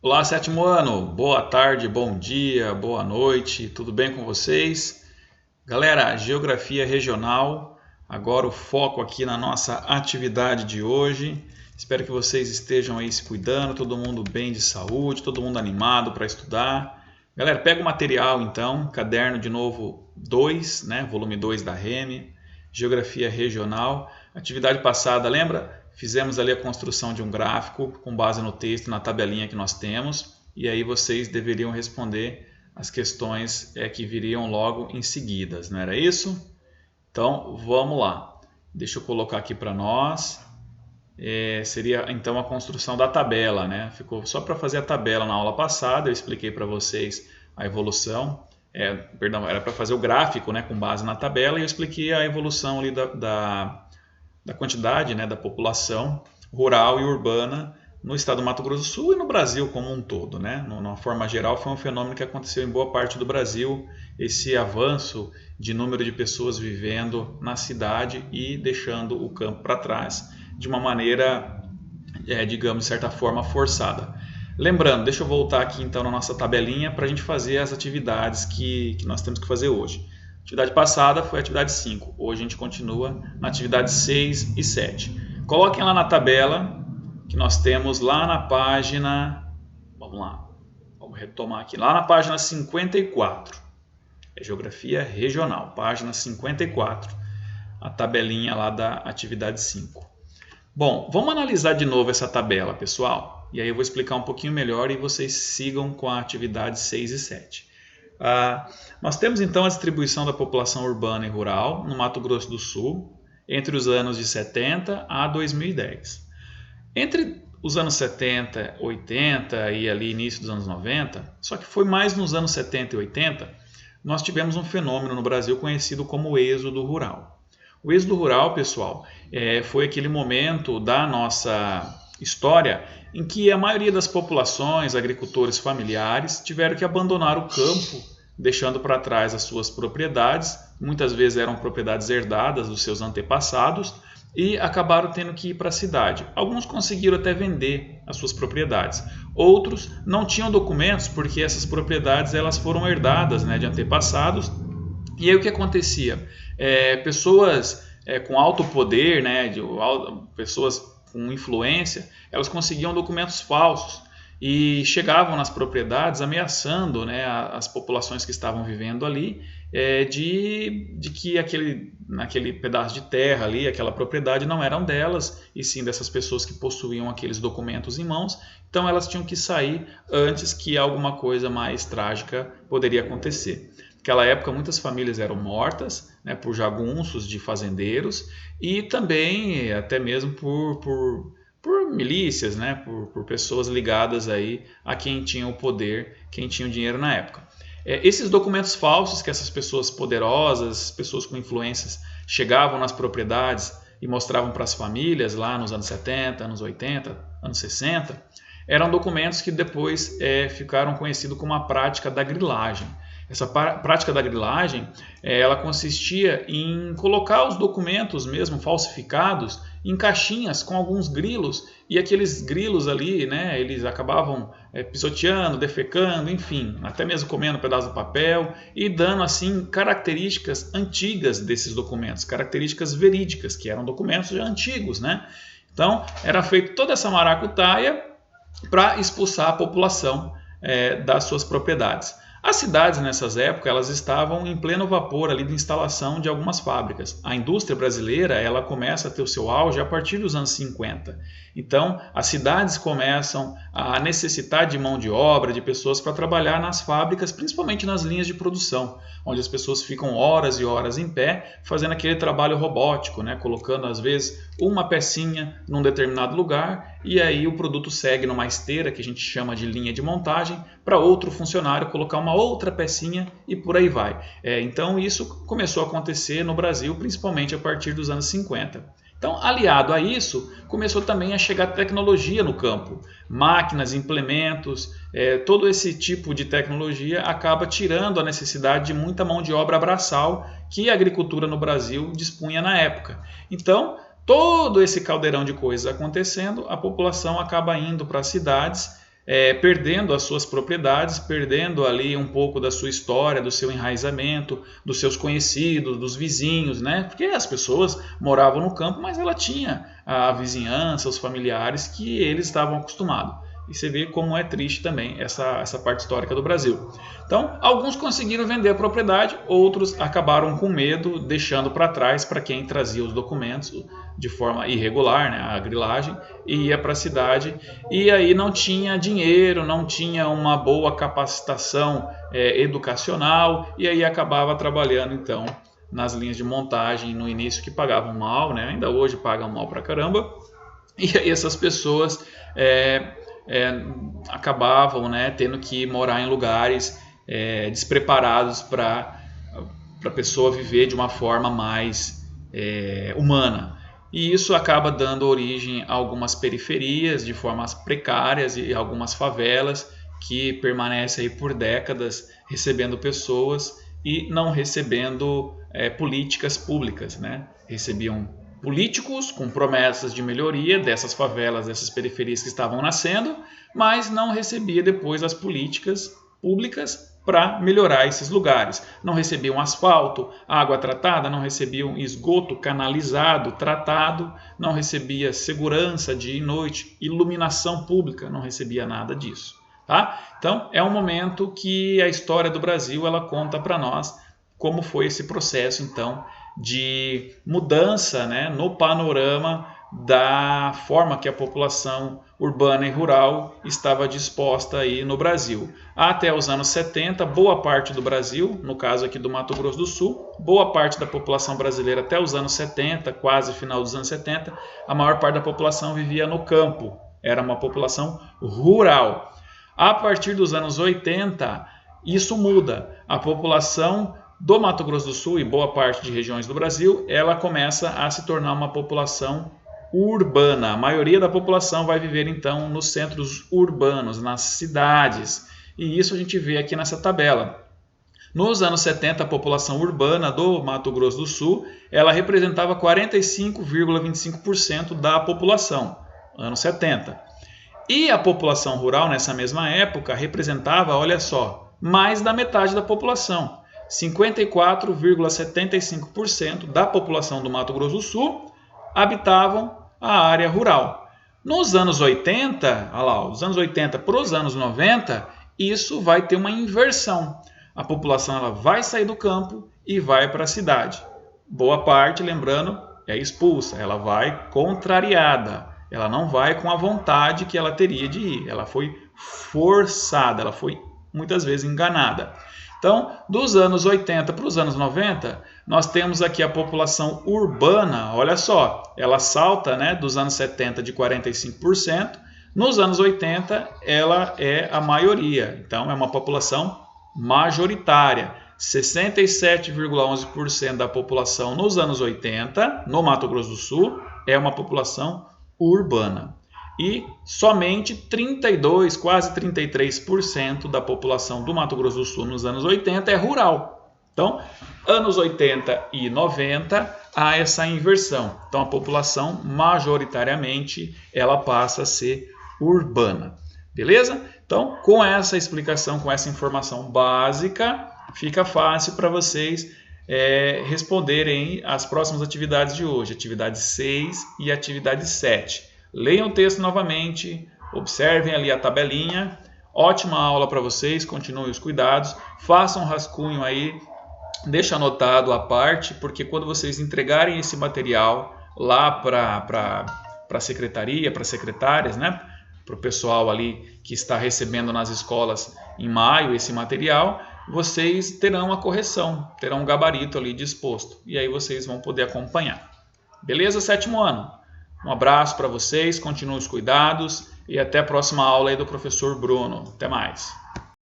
Olá, sétimo ano. Boa tarde, bom dia, boa noite. Tudo bem com vocês? Galera, Geografia Regional. Agora o foco aqui na nossa atividade de hoje. Espero que vocês estejam aí se cuidando, todo mundo bem de saúde, todo mundo animado para estudar. Galera, pega o material então, caderno de novo 2, né? Volume 2 da REME, Geografia Regional. Atividade passada, lembra? Fizemos ali a construção de um gráfico com base no texto, na tabelinha que nós temos, e aí vocês deveriam responder as questões que viriam logo em seguida, não era isso? Então, vamos lá. Deixa eu colocar aqui para nós. Seria então a construção da tabela, né? Ficou só para fazer a tabela na aula passada, eu expliquei para vocês a evolução. Perdão, era para fazer o gráfico, né, com base na tabela, e eu expliquei a evolução ali da quantidade, né, da população rural e urbana no estado do Mato Grosso do Sul e no Brasil como um todo, né? De uma forma geral, foi um fenômeno que aconteceu em boa parte do Brasil, esse avanço de número de pessoas vivendo na cidade e deixando o campo para trás de uma maneira, digamos, de certa forma, forçada. Lembrando, deixa eu voltar aqui então na nossa tabelinha para a gente fazer as atividades que nós temos que fazer hoje. A atividade passada foi a atividade 5, hoje a gente continua na atividade 6 e 7. Coloquem lá na tabela que nós temos lá na página, vamos lá, vamos retomar aqui, lá na página 54, Geografia Regional, página 54, a tabelinha lá da atividade 5. Bom, vamos analisar de novo essa tabela, pessoal, e aí eu vou explicar um pouquinho melhor e vocês sigam com a atividade 6 e 7. Nós temos então a distribuição da população urbana e rural no Mato Grosso do Sul entre os anos de 70 a 2010. Entre os anos 70, 80 e ali início dos anos 90, só que foi mais nos anos 70 e 80, nós tivemos um fenômeno no Brasil conhecido como êxodo rural. O êxodo rural, pessoal, foi aquele momento da nossa história em que a maioria das populações, agricultores familiares, tiveram que abandonar o campo, deixando para trás as suas propriedades, muitas vezes eram propriedades herdadas dos seus antepassados, e acabaram tendo que ir para a cidade. Alguns conseguiram até vender as suas propriedades. Outros não tinham documentos porque essas propriedades elas foram herdadas, né, de antepassados. E aí o que acontecia? Pessoas com alto poder, né, pessoas com influência, elas conseguiam documentos falsos e chegavam nas propriedades ameaçando, né, as populações que estavam vivendo ali de que naquele pedaço de terra ali, aquela propriedade não eram delas, e sim dessas pessoas que possuíam aqueles documentos em mãos. Então elas tinham que sair antes que alguma coisa mais trágica poderia acontecer. Naquela época muitas famílias eram mortas, né, por jagunços de fazendeiros e também até mesmo por milícias, né, por pessoas ligadas aí a quem tinha o poder, quem tinha o dinheiro na época. Esses documentos falsos que essas pessoas poderosas, pessoas com influências, chegavam nas propriedades e mostravam para as famílias lá nos anos 70, anos 80, anos 60, eram documentos que depois ficaram conhecidos como a prática da grilagem. Essa prática da grilagem, ela consistia em colocar os documentos mesmo falsificados em caixinhas com alguns grilos, e aqueles grilos ali, né, eles acabavam pisoteando, defecando, enfim, até mesmo comendo um pedaço do papel e dando assim características antigas desses documentos, características verídicas, que eram documentos já antigos, né? Então, era feita toda essa maracutaia para expulsar a população das suas propriedades. As cidades nessas épocas elas estavam em pleno vapor ali de instalação de algumas fábricas. A indústria brasileira ela começa a ter o seu auge a partir dos anos 50. Então as cidades começam a necessitar de mão de obra, de pessoas para trabalhar nas fábricas, principalmente nas linhas de produção, onde as pessoas ficam horas e horas em pé fazendo aquele trabalho robótico, né? Colocando às vezes uma pecinha num determinado lugar e aí o produto segue numa esteira que a gente chama de linha de montagem para outro funcionário colocar uma outra pecinha e por aí vai. Então isso começou a acontecer no Brasil, principalmente a partir dos anos 50. Então, aliado a isso, começou também a chegar tecnologia no campo. Máquinas, implementos, todo esse tipo de tecnologia acaba tirando a necessidade de muita mão de obra braçal que a agricultura no Brasil dispunha na época. Então, todo esse caldeirão de coisas acontecendo, a população acaba indo para as cidades perdendo as suas propriedades, perdendo ali um pouco da sua história, do seu enraizamento, dos seus conhecidos, dos vizinhos, né? Porque as pessoas moravam no campo, mas ela tinha a vizinhança, os familiares que eles estavam acostumados. E você vê como é triste também essa parte histórica do Brasil. Então, alguns conseguiram vender a propriedade, outros acabaram com medo, deixando para trás para quem trazia os documentos de forma irregular, né, a grilagem, e ia para a cidade. E aí não tinha dinheiro, não tinha uma boa capacitação educacional, e aí acabava trabalhando então nas linhas de montagem no início que pagavam mal, né, ainda hoje pagam mal pra caramba. E aí essas pessoas acabavam, né, tendo que morar em lugares despreparados para a pessoa viver de uma forma mais humana. E isso acaba dando origem a algumas periferias de formas precárias e algumas favelas que permanecem aí por décadas recebendo pessoas e não recebendo políticas públicas, né? Recebiam políticos com promessas de melhoria dessas favelas, dessas periferias que estavam nascendo, mas não recebia depois as políticas públicas para melhorar esses lugares. Não recebiam asfalto, água tratada, não recebiam esgoto canalizado, tratado, não recebia segurança dia e noite, iluminação pública, não recebia nada disso. Tá? Então é um momento que a história do Brasil ela conta para nós como foi esse processo então de mudança, né, no panorama da forma que a população urbana e rural estava disposta aí no Brasil. Até os anos 70, boa parte do Brasil, no caso aqui do Mato Grosso do Sul, boa parte da população brasileira até os anos 70, quase final dos anos 70, a maior parte da população vivia no campo, era uma população rural. A partir dos anos 80, isso muda. A população do Mato Grosso do Sul e boa parte de regiões do Brasil, ela começa a se tornar uma população urbana. A maioria da população vai viver então nos centros urbanos, nas cidades. E isso a gente vê aqui nessa tabela. Nos anos 70, a população urbana do Mato Grosso do Sul, ela representava 45,25% da população, anos 70. E a população rural, nessa mesma época, representava, olha só, mais da metade da população. 54,75% da população do Mato Grosso do Sul habitavam a área rural. Nos anos 80, olha lá, dos anos 80 para os anos 90, isso vai ter uma inversão. A população ela vai sair do campo e vai para a cidade. Boa parte, lembrando, é expulsa, ela vai contrariada. Ela não vai com a vontade que ela teria de ir. Ela foi forçada, ela foi muitas vezes enganada. Então, dos anos 80 para os anos 90, nós temos aqui a população urbana, olha só, ela salta, né, dos anos 70 de 45%, nos anos 80 ela é a maioria, então é uma população majoritária. 67,11% da população nos anos 80, no Mato Grosso do Sul, é uma população urbana. E somente 32, quase 33% da população do Mato Grosso do Sul nos anos 80 é rural. Então, anos 80 e 90 há essa inversão. Então, a população majoritariamente ela passa a ser urbana. Beleza? Então, com essa explicação, com essa informação básica, fica fácil para vocês responderem as próximas atividades de hoje, atividade 6 e atividade 7. Leiam o texto novamente, observem ali a tabelinha. Ótima aula para vocês, continuem os cuidados, façam um rascunho aí, deixa anotado a parte, porque quando vocês entregarem esse material lá para a secretaria, para as secretárias, né, para o pessoal ali que está recebendo nas escolas em maio esse material, vocês terão a correção, terão um gabarito ali disposto, e aí vocês vão poder acompanhar. Beleza, sétimo ano? Um abraço para vocês, continuem os cuidados e até a próxima aula aí do professor Bruno. Até mais!